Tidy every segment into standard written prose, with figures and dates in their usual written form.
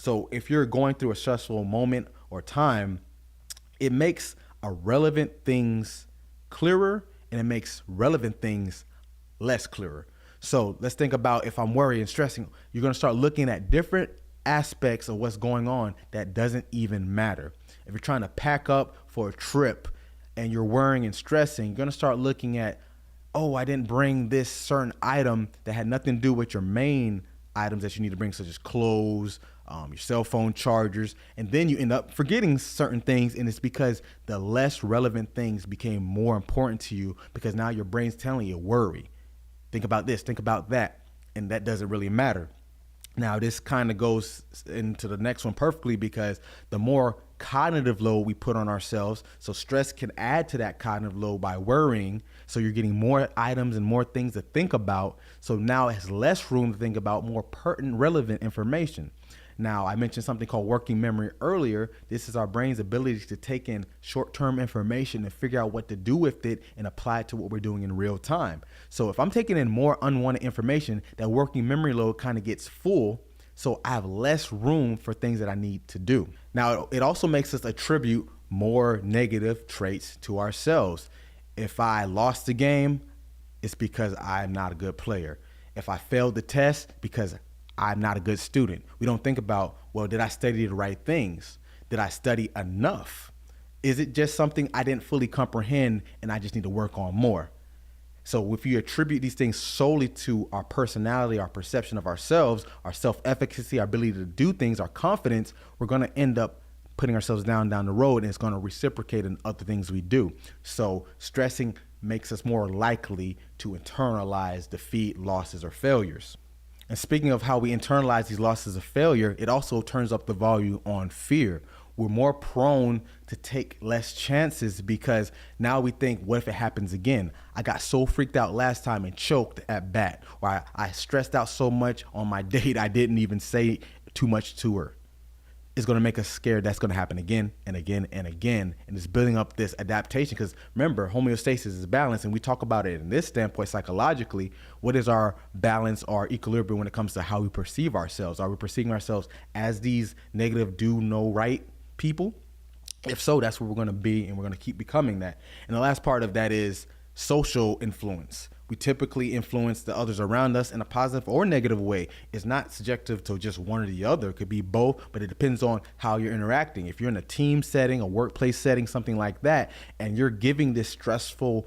So if you're going through a stressful moment or time, it makes irrelevant things clearer and it makes relevant things less clearer. So let's think about if I'm worried and stressing, you're going to start looking at different aspects of what's going on that doesn't even matter. If you're trying to pack up for a trip and you're worrying and stressing, you're going to start looking at, oh, I didn't bring this certain item that had nothing to do with your main items that you need to bring, such as clothes, your cell phone chargers, and then you end up forgetting certain things, and it's because the less relevant things became more important to you because now your brain's telling you, worry, think about this, think about that, and that doesn't really matter. Now, this kind of goes into the next one perfectly because the more cognitive load we put on ourselves, so stress can add to that cognitive load by worrying. So you're getting more items and more things to think about. So now it has less room to think about more pertinent, relevant information. Now, I mentioned something called working memory earlier. This is our brain's ability to take in short-term information and figure out what to do with it and apply it to what we're doing in real time. So if I'm taking in more unwanted information, that working memory load kind of gets full, so I have less room for things that I need to do. Now, it also makes us attribute more negative traits to ourselves. If I lost the game, it's because I'm not a good player. If I failed the test, because I'm not a good student. We don't think about, well, did I study the right things? Did I study enough? Is it just something I didn't fully comprehend and I just need to work on more? So if you attribute these things solely to our personality, our perception of ourselves, our self-efficacy, our ability to do things, our confidence, we're going to end up putting ourselves down the road, and it's going to reciprocate in other things we do. So stressing makes us more likely to internalize defeat, losses, or failures. And speaking of how we internalize these losses of failure, it also turns up the volume on fear. We're more prone to take less chances because now we think, what if it happens again? I got so freaked out last time and choked at bat, or I stressed out so much on my date I didn't even say too much to her. It's going to make us scared that's going to happen again and again and again. And it's building up this adaptation because remember, homeostasis is balance. And we talk about it in this standpoint psychologically. What is our balance or equilibrium when it comes to how we perceive ourselves? Are we perceiving ourselves as these negative, do no right people? If so, that's where we're going to be, and we're going to keep becoming that. And the last part of that is social influence. We typically influence the others around us in a positive or negative way. It's not subjective to just one or the other. It could be both, but it depends on how you're interacting. If you're in a team setting, a workplace setting, something like that, and you're giving this stressful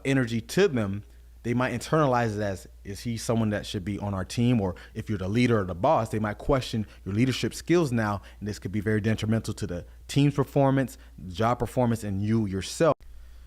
energy to them, they might internalize it as, is he someone that should be on our team? Or if you're the leader or the boss, they might question your leadership skills now, and this could be very detrimental to the team's performance, job performance, and you yourself.